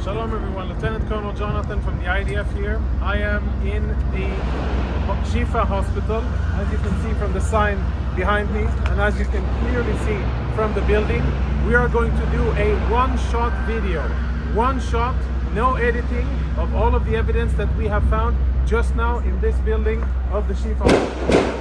Shalom everyone, Lieutenant Colonel Jonathan from the IDF here. I am in the Shifa hospital, as you can see from the sign behind me, and as you can clearly see from the building. We are going to do a one-shot video. One shot, no editing, of all of the evidence that we have found just now in this building of the Shifa hospital.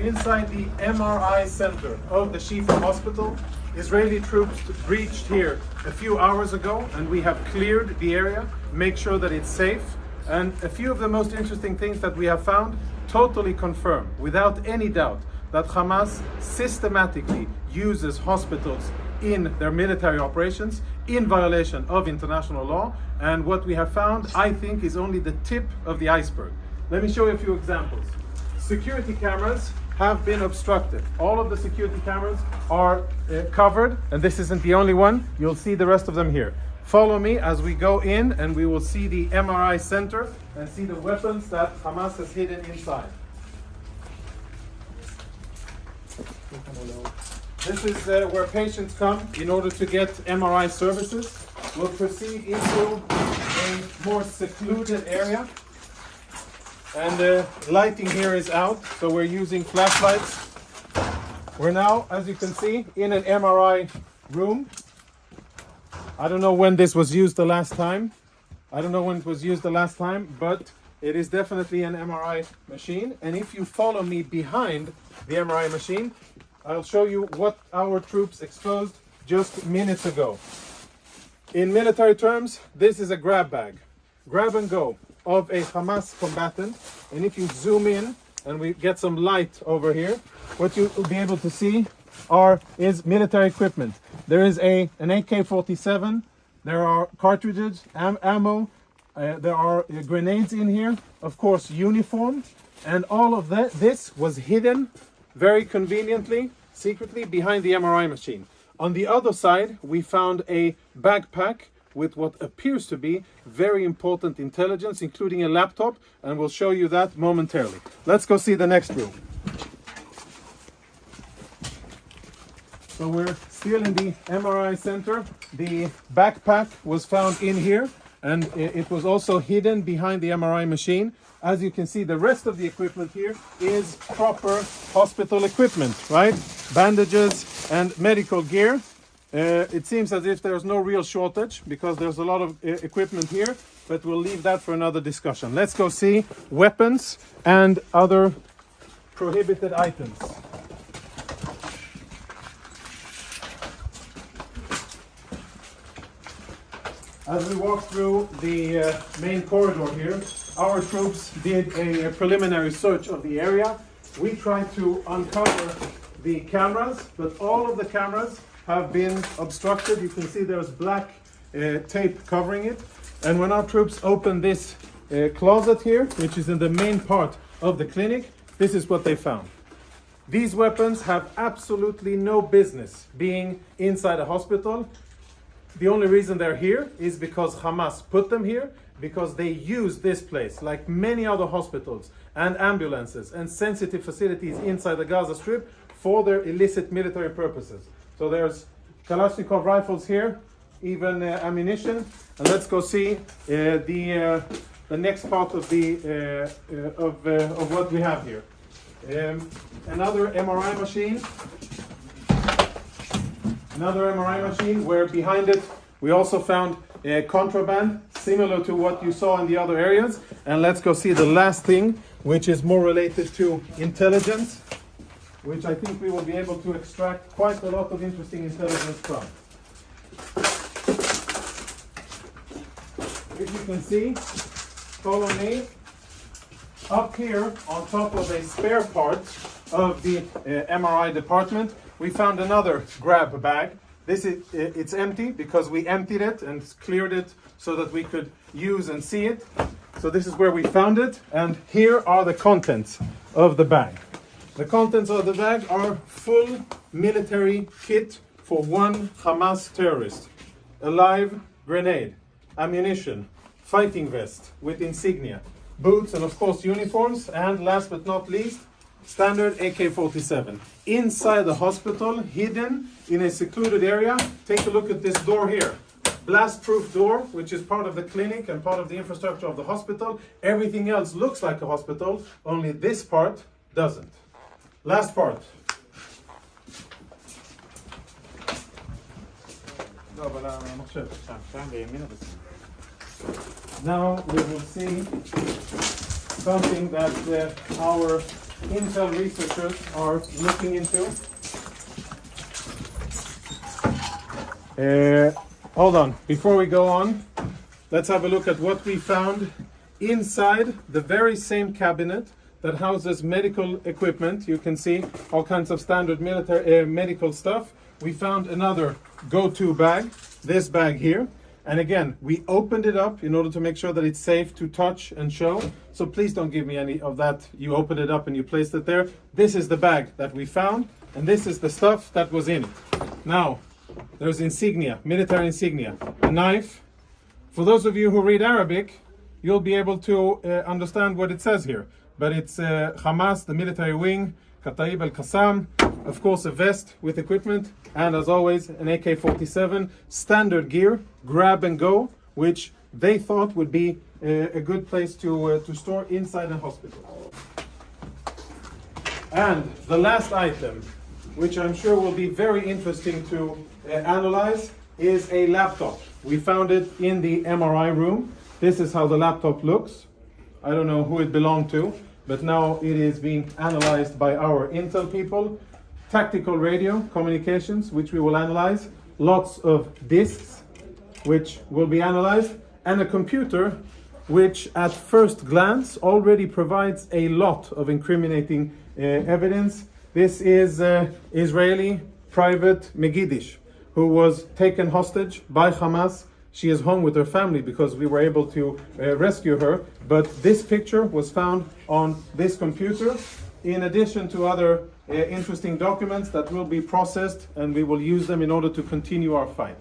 Inside the MRI center of the Shifa hospital. Israeli troops breached here a few hours ago, and we have cleared the area, make sure that it's safe. And a few of the most interesting things that we have found totally confirm, without any doubt, that Hamas systematically uses hospitals in their military operations in violation of international law. And what we have found, I think, is only the tip of the iceberg. Let me show you a few examples. Security cameras have been obstructed. All of the security cameras are covered, and this isn't the only one. You'll see the rest of them here. Follow me as we go in, and we will see the MRI center and see the weapons that Hamas has hidden inside. This is where patients come in order to get MRI services. We'll proceed into a more secluded area. And the lighting here is out, so we're using flashlights. We're now, as you can see, in an MRI room. I don't know when this was used the last time. But it is definitely an MRI machine. And if you follow me behind the MRI machine, I'll show you what our troops exposed just minutes ago. In military terms, this is a grab bag. Grab and go of a Hamas combatant, and if you zoom in and we get some light over here, what you will be able to see is military equipment. There is an AK-47, there are cartridges, ammo, there are grenades in here, of course uniform, and all of this was hidden very conveniently, secretly behind the MRI machine. On the other side, we found a backpack with what appears to be very important intelligence, including a laptop, and we'll show you that momentarily. Let's go see the next room. So we're still in the MRI center. The backpack was found in here, and it was also hidden behind the MRI machine. As you can see, the rest of the equipment here is proper hospital equipment, right? Bandages and medical gear. It seems as if there's no real shortage because there's a lot of equipment here, but we'll leave that for another discussion. Let's go see weapons and other prohibited items. As we walk through the main corridor here, our troops did a preliminary search of the area. We tried to uncover the cameras, but all of the cameras have been obstructed. You can see there's black tape covering it. And when our troops opened this closet here, which is in the main part of the clinic, this is what they found. These weapons have absolutely no business being inside a hospital. The only reason they're here is because Hamas put them here, because they use this place, like many other hospitals and ambulances and sensitive facilities inside the Gaza Strip, for their illicit military purposes. So there's Kalashnikov rifles here, even ammunition. And let's go see the next part of what we have here. Another MRI machine. Another MRI machine where behind it we also found contraband, similar to what you saw in the other areas. And let's go see the last thing, which is more related to intelligence, which I think we will be able to extract quite a lot of interesting intelligence from. If you can see, follow me, up here on top of a spare part of the MRI department, we found another grab bag. It's empty because we emptied it and cleared it so that we could use and see it. So this is where we found it, and here are the contents of the bag. The contents of the bag are full military kit for one Hamas terrorist. A live grenade, ammunition, fighting vest with insignia, boots, and of course uniforms, and last but not least, standard AK-47. Inside the hospital, hidden in a secluded area, take a look at this door here. Blast-proof door, which is part of the clinic and part of the infrastructure of the hospital. Everything else looks like a hospital, only this part doesn't. Last part. Now we will see something that our Intel researchers are looking into. Hold on, before we go on, let's have a look at what we found inside the very same cabinet that houses medical equipment. You can see all kinds of standard military medical stuff. We found another go-to bag, this bag here. And again, we opened it up in order to make sure that it's safe to touch and show. So please don't give me any of that. You opened it up and you placed it there. This is the bag that we found, and this is the stuff that was in it. Now, there's insignia, military insignia, a knife. For those of you who read Arabic, you'll be able to understand what it says here. But it's Hamas, the military wing, Kataib al-Qassam, of course a vest with equipment, and as always an AK-47, standard gear, grab and go, which they thought would be a good place to store inside a hospital. And the last item, which I'm sure will be very interesting to analyze, is a laptop. We found it in the MRI room. This is how the laptop looks. I don't know who it belonged to, but now it is being analyzed by our Intel people. Tactical radio communications, which we will analyze. Lots of disks, which will be analyzed. And a computer, which at first glance already provides a lot of incriminating evidence. This is Israeli private Megidish, who was taken hostage by Hamas. She is home with her family because we were able to rescue her. But this picture was found on this computer, in addition to other interesting documents that will be processed, and we will use them in order to continue our fight.